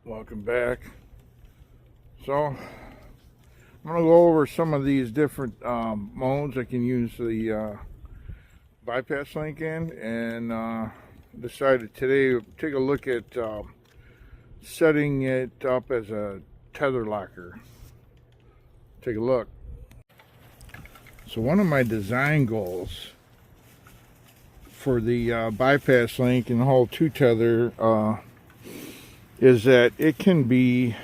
Welcome back. So I'm going to go over some of these different modes I can use the bypass link in, and decided today to take a look at setting it up as a tether locker. Take a look. So one of my design goals for the bypass link and the whole two tether is that it can be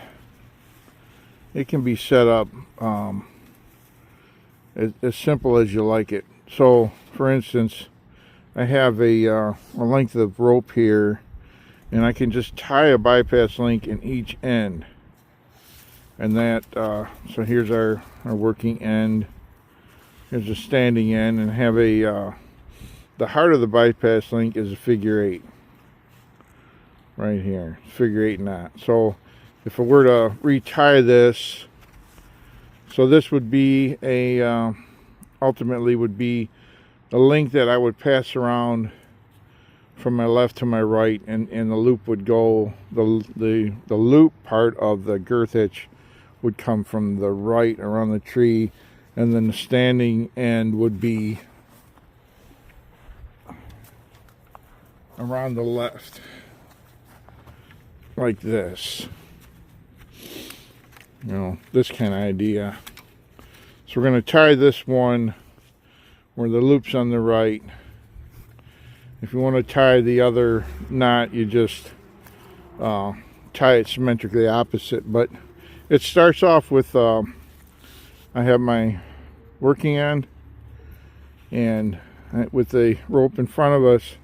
set up as simple as you like it. So for instance, I have a length of rope here, and I can just tie a bypass link in each end, and that so here's our working end, here's a standing end, and have a the heart of the bypass link is a figure 8 right here, figure 8 knot. So if I were to retie this, so this would be a ultimately would be a link that I would pass around from my left to my right, and the loop would go, the loop part of the girth hitch would come from the right around the tree, and then the standing end would be around the left, like this. You know, this kind of idea. So we're going to tie this one where the loop's on the right. If you want to tie the other knot, you just tie it symmetrically opposite. But it starts off with I have my working end, and with the rope in front of us,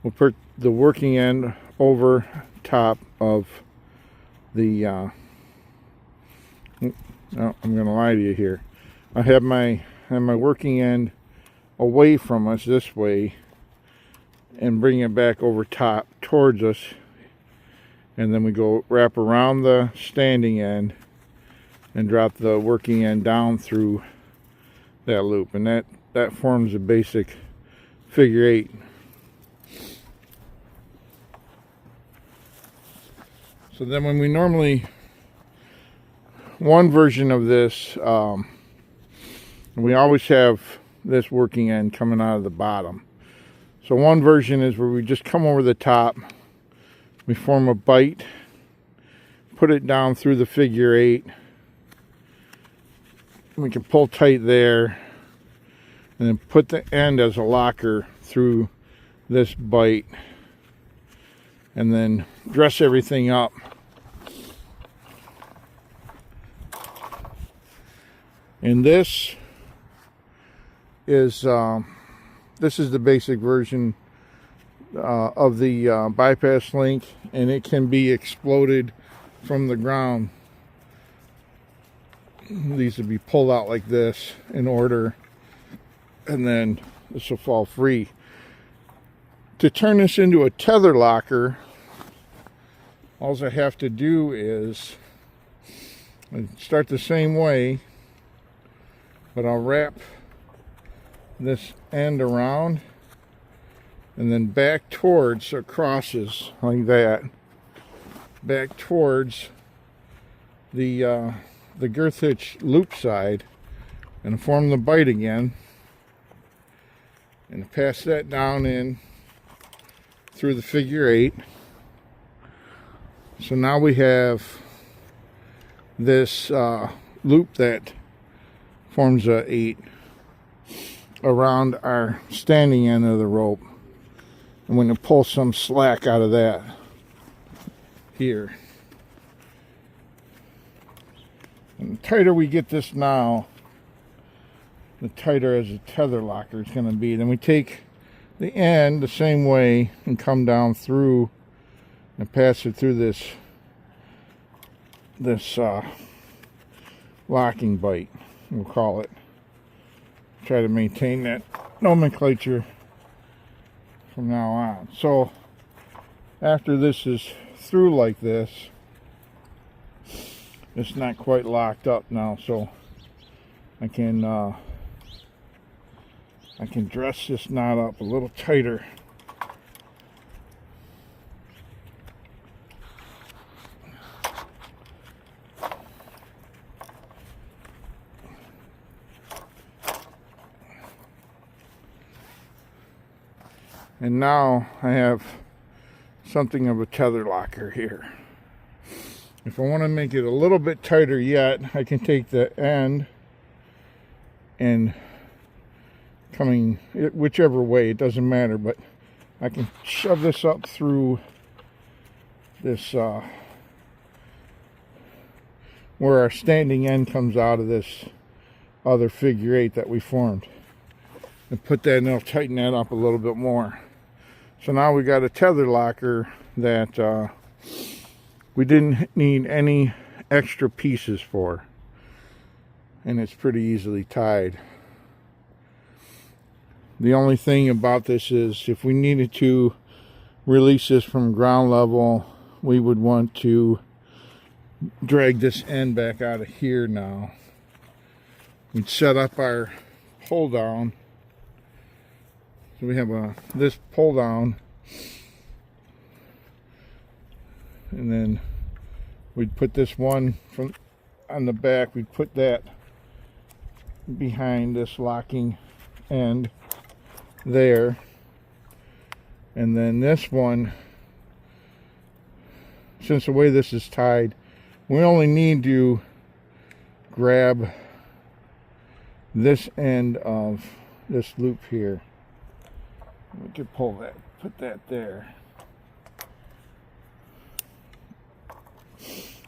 we'll put the working end over top of the no, I'm going to lie to you here. I have my working end away from us this way, and bring it back over top towards us, and then we go wrap around the standing end and drop the working end down through that loop, and that forms a basic figure 8. So then when we normally, one version of this, we always have this working end coming out of the bottom. So one version is where we just come over the top, we form a bite, put it down through the figure 8, we can pull tight there, and then put the end as a locker through this bite, and then dress everything up. And this is the basic version of the bypass link, and it can be exploded from the ground. These would be pulled out like this in order, and then this will fall free. To turn this into a tether locker, all I have to do is start the same way, but I'll wrap this end around and then back towards, so it crosses like that, back towards the girth hitch loop side, and form the bite again, and pass that down in through the figure 8. So now we have this loop that forms a 8 around our standing end of the rope. I'm going to pull some slack out of that here. And the tighter we get this now, the tighter as a tether locker is going to be. Then we take the end the same way and come down through and pass it through this locking bite, we'll call it. Try to maintain that nomenclature from now on. So after this is through like this, it's not quite locked up now, so I can dress this knot up a little tighter. And now I have something of a tether locker here. If I want to make it a little bit tighter yet, I can take the end and coming whichever way, it doesn't matter, but I can shove this up through this where our standing end comes out of this other figure eight that we formed, and put that, and it'll tighten that up a little bit more. So now we got a tether locker that we didn't need any extra pieces for, and it's pretty easily tied. The only thing about this is if we needed to release this from ground level, we would want to drag this end back out of here now. We'd set up our pull down. So we have this pull down, and then we'd put this one from on the back, we'd put that behind this locking end there, and then this one, since the way this is tied, we only need to grab this end of this loop here. We could pull that, put that there.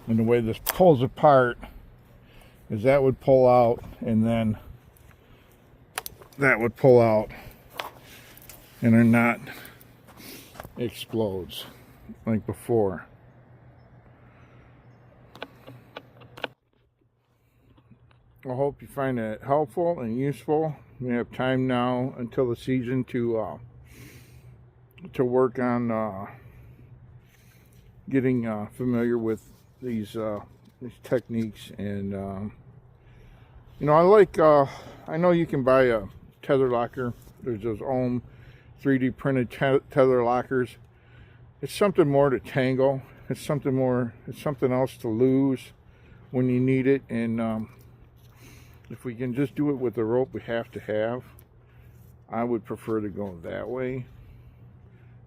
And the way this pulls apart is that would pull out, and then that would pull out, and our knot explodes like before. I hope you find that helpful and useful. We have time now until the season to work on getting familiar with these techniques, and you know, I know you can buy a tether locker. There's those Ohm 3D printed tether lockers. It's something more to tangle. It's something more. It's something else to lose when you need it, and if we can just do it with the rope we have to have, I would prefer to go that way.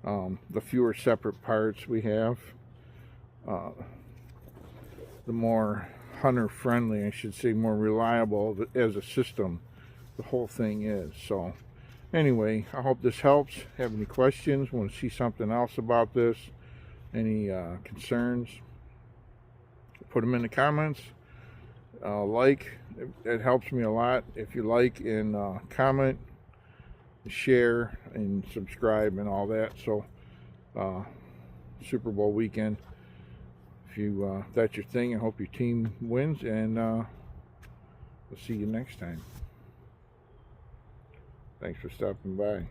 The fewer separate parts we have, the more hunter friendly, I should say, more reliable as a system the whole thing is. So anyway, I hope this helps. Have any questions, want to see something else about this, any concerns, put them in the comments. It helps me a lot if you like and comment, share, and subscribe and all that. So Super Bowl weekend, if that's your thing, I hope your team wins, and we'll see you next time. Thanks for stopping by.